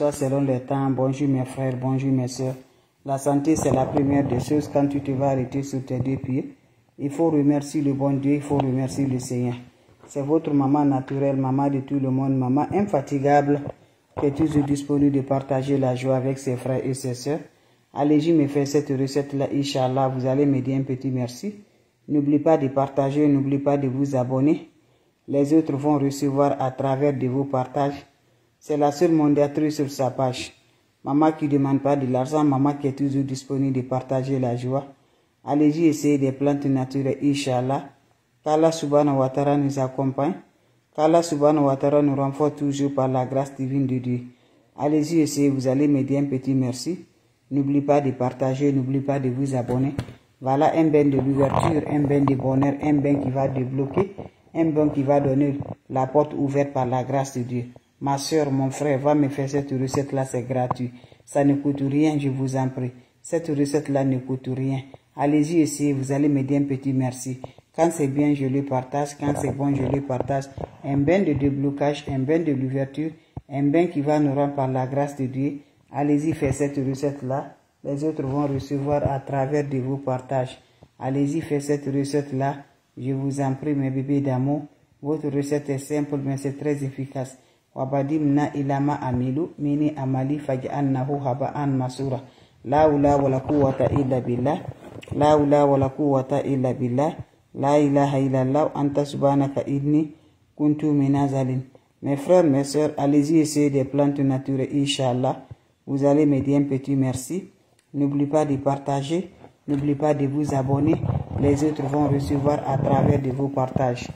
bonsoir selon le temps. Bonjour mes frères, bonjour mes soeurs. La santé, c'est la première des choses. Quand tu te vas arrêter sur tes deux pieds, il faut remercier le bon Dieu, il faut remercier le Seigneur. C'est votre maman naturelle, maman de tout le monde, maman infatigable, qui est toujours disponible de partager la joie avec ses frères et ses soeurs. Allez-y me faire cette recette-là, Inch'Allah, vous allez me dire un petit merci. N'oubliez pas de partager, n'oubliez pas de vous abonner. Les autres vont recevoir à travers de vos partages. C'est la seule mondiatrice sur sa page. Maman qui ne demande pas de l'argent, maman qui est toujours disponible de partager la joie. Allez-y essayer des plantes naturelles, Inch'Allah. Qu'Allah subhanahu wa ta'ala nous accompagne. Qu'Allah subhanahu wa ta'ala nous renforce toujours par la grâce divine de Dieu. Allez-y essayer, vous allez me dire un petit merci. N'oubliez pas de partager, n'oubliez pas de vous abonner. Voilà un bain de l'ouverture, un bain de bonheur, un bain qui va débloquer, un bain qui va donner la porte ouverte par la grâce de Dieu. Ma soeur, mon frère, va me faire cette recette-là, c'est gratuit. Ça ne coûte rien, je vous en prie. Cette recette-là ne coûte rien. Allez-y essayer, vous allez me dire un petit merci. Quand c'est bien, je le partage. Quand c'est bon, je le partage. Un bain de déblocage, un bain de l'ouverture, un bain qui va nous rendre par la grâce de Dieu. Allez-y faire cette recette-là. Les autres vont recevoir à travers de vos partages. Allez-y faire cette recette-là. Je vous en prie, mes bébés d'amour. Votre recette est simple, mais c'est très efficace. Wabadimna ilama amilu mini amali faj'annahu haba'an masura. La hawla wala quwwata illa billah. La hawla wala quwwata illa billah. La ilaha illallah anta subhanaka inni kuntu minazalin. Mes frères, mes soeurs, allez-y essayer des plantes naturelles, Inch'Allah. Vous allez me dire un petit merci. N'oubliez pas de partager. N'oubliez pas de vous abonner. Les autres vont recevoir à travers de vos partages.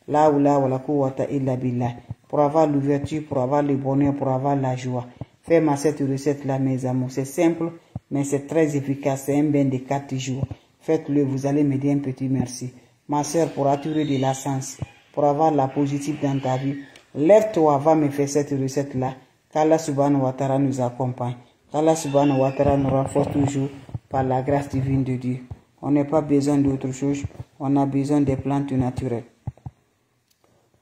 La hawla wala quwwata illa billah. Pour avoir l'ouverture, pour avoir le bonheur, pour avoir la joie. Faites-moi cette recette-là, mes amours. C'est simple, mais c'est très efficace. C'est un bain de 4 jours. Faites-le, vous allez me dire un petit merci. Ma soeur, pour attirer de la sens, pour avoir la positive dans ta vie, lève-toi, va me faire cette recette-là. Qu'Allah subhanahu wa ta'ala nous accompagne. Qu'Allah subhanahu wa ta'ala nous renforce toujours par la grâce divine de Dieu. On n'a pas besoin d'autre chose. On a besoin des plantes naturelles.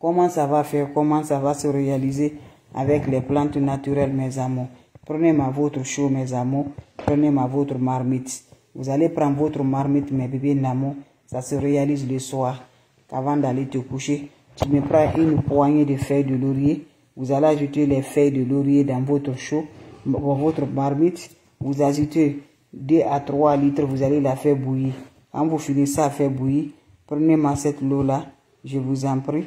Comment ça va faire, comment ça va se réaliser avec les plantes naturelles, mes amours. Prenez votre chaud, mes amours. Prenez votre marmite. Vous allez prendre votre marmite, mes bébés d'amour. Ça se réalise le soir. Avant d'aller te coucher, tu me prends une poignée de feuilles de laurier. Vous allez ajouter les feuilles de laurier dans votre chaud, dans votre marmite. Vous ajoutez 2 à 3 litres, vous allez la faire bouillir. Quand vous finissez à faire bouillir, prenez cette eau-là, je vous en prie.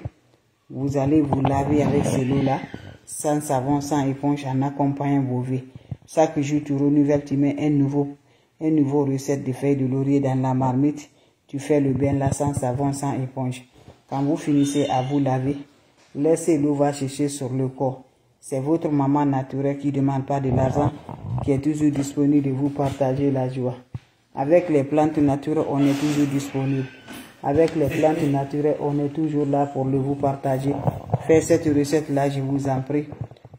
Vous allez vous laver avec cette eau-là, sans savon, sans éponge, en accompagnant vos vies. Chaque jour, tu renouvelles, tu mets un nouveau recette de feuilles de laurier dans la marmite. Tu fais le bain là, sans savon, sans éponge. Quand vous finissez à vous laver, laissez l'eau va chercher sur le corps. C'est votre maman naturelle qui ne demande pas de l'argent, qui est toujours disponible de vous partager la joie. Avec les plantes naturelles, on est toujours disponible. Avec les plantes naturelles, on est toujours là pour le vous partager. Faites cette recette-là, je vous en prie.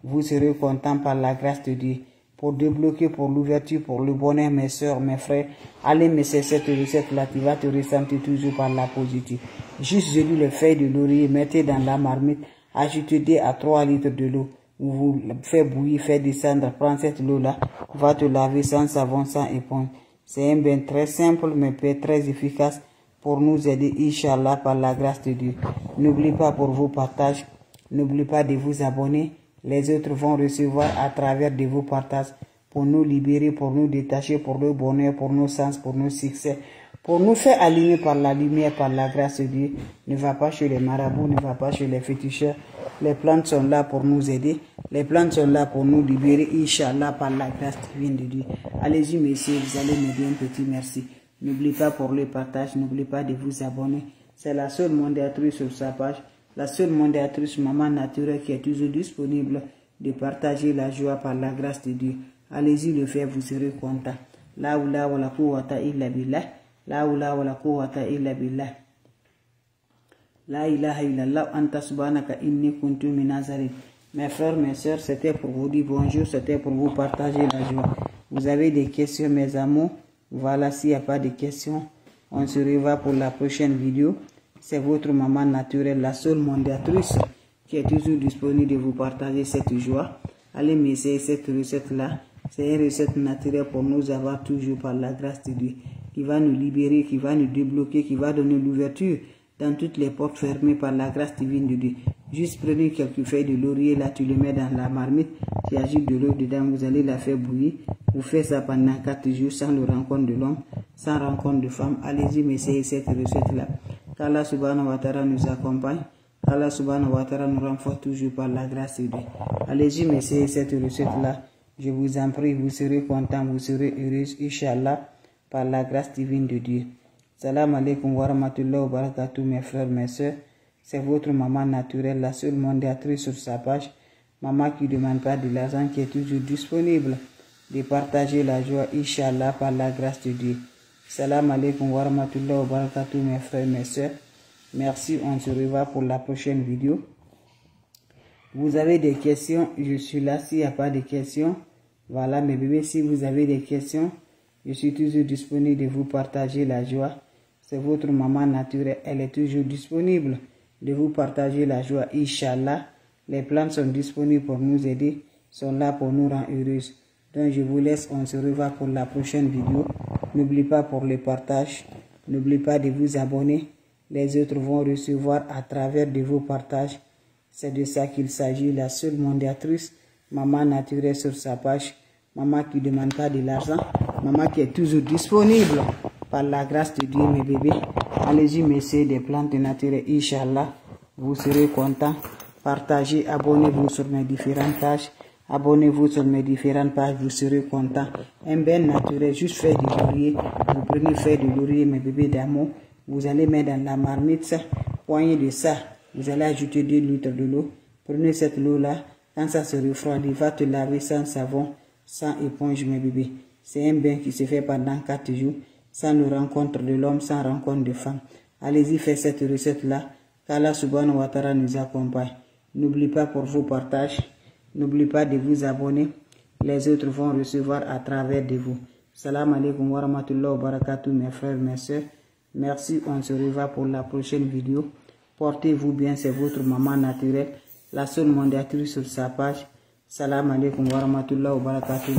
Vous serez content par la grâce de Dieu. Pour débloquer, pour l'ouverture, pour le bonheur, mes soeurs, mes frères, allez me faire cette recette-là, tu vas te ressentir toujours par la positive. Juste, je dis les feuilles de laurier, mettez dans la marmite, ajoutez 2 à 3 litres de l'eau. Vous faites bouillir, faites descendre, prends cette eau-là, va te laver sans savon, sans éponge. C'est un bain très simple, mais très efficace pour nous aider, Inch'Allah, par la grâce de Dieu. N'oubliez pas pour vos partages, n'oubliez pas de vous abonner. Les autres vont recevoir à travers de vos partages pour nous libérer, pour nous détacher, pour le bonheur, pour nos sens, pour nos succès, pour nous faire aligner par la lumière, par la grâce de Dieu. Ne va pas chez les marabouts, ne va pas chez les féticheurs. Les plantes sont là pour nous aider. Les plantes sont là pour nous libérer, Inch'Allah, par la grâce divine de Dieu. Allez-y, messieurs, vous allez me dire un petit merci. N'oubliez pas pour le partage, n'oubliez pas de vous abonner. C'est la seule mondiatrice sur sa page. La seule mondiatrice maman naturelle qui est toujours disponible de partager la joie par la grâce de Dieu. Allez-y le faire, vous serez content. La hawla wala quwwata illa billah. La hawla wala quwwata illa billah. La ilaha illallah anta subhanaka inni kuntu minazalin. Mes frères, mes soeurs, c'était pour vous dire bonjour, c'était pour vous partager la joie. Vous avez des questions, mes amours? Voilà, s'il n'y a pas de questions, on se revoit pour la prochaine vidéo. C'est votre maman naturelle, la seule mondiatrice, qui est toujours disponible de vous partager cette joie. Allez m'essayer cette recette-là. C'est une recette naturelle pour nous avoir toujours par la grâce de Dieu, qui va nous libérer, qui va nous débloquer, qui va donner l'ouverture dans toutes les portes fermées par la grâce divine de Dieu. Juste prenez quelques feuilles de laurier, là tu le mets dans la marmite, tu ajoutes de l'eau dedans, vous allez la faire bouillir. Vous faites ça pendant 4 jours sans le rencontre de l'homme, sans rencontre de femme. Allez-y, m'essayez cette recette-là. Qu'Allah subhanahu wa ta'ala nous accompagne. Allah subhanahu wa ta'ala nous renforce toujours par la grâce de Dieu. Allez-y, m'essayez cette recette-là. Je vous en prie, vous serez content, vous serez heureuse, Inch'Allah, par la grâce divine de Dieu. Salam alaikum wa rahmatullahi wa barakatuh, mes frères, mes soeurs. C'est votre maman naturelle, la seule modératrice sur sa page. Maman qui ne demande pas de l'argent, qui est toujours disponible de partager la joie, Inch'Allah, par la grâce de Dieu. Salam alaikum wa rahmatullahi wa barakatuh, mes frères, mes soeurs. Merci, on se revoit pour la prochaine vidéo. Vous avez des questions, je suis là. S'il n'y a pas de questions, voilà mes bébés, si vous avez des questions, je suis toujours disponible de vous partager la joie. C'est votre maman naturelle, elle est toujours disponible de vous partager la joie, Inch'Allah. Les plans sont disponibles pour nous aider, sont là pour nous rendre heureuses. Donc je vous laisse, on se revoit pour la prochaine vidéo. N'oubliez pas pour le partage, n'oubliez pas de vous abonner. Les autres vont recevoir à travers de vos partages. C'est de ça qu'il s'agit, la seule modératrice, maman naturelle sur sa page, maman qui ne demande pas de l'argent, maman qui est toujours disponible par la grâce de Dieu, mes bébés. Allez-y, m'essayez des plantes naturelles, Inch'Allah, vous serez contents. Partagez, abonnez-vous sur mes différentes pages. Abonnez-vous sur mes différentes pages, vous serez contents. Un bain naturel, juste faire du laurier. Vous prenez faire du laurier, mes bébés d'amour. Vous allez mettre dans la marmite ça, poignée de ça. Vous allez ajouter 2 litres de l'eau. Prenez cette eau-là. Quand ça se refroidit, va te laver sans savon, sans éponge, mes bébés. C'est un bain qui se fait pendant 4 jours, sans le rencontre de l'homme, sans rencontre de femme. Allez-y, faites cette recette-là. Qu'Allah subhanahu wa ta'ala nous accompagne. N'oubliez pas pour vos partages. N'oubliez pas de vous abonner. Les autres vont recevoir à travers de vous. Salam alaikum wa rahmatullahi wa barakatuh, mes frères, mes soeurs. Merci, on se revoit pour la prochaine vidéo. Portez-vous bien, c'est votre maman naturelle, la seule modératrice sur sa page. Salam alaikum wa rahmatullahi wa barakatuh.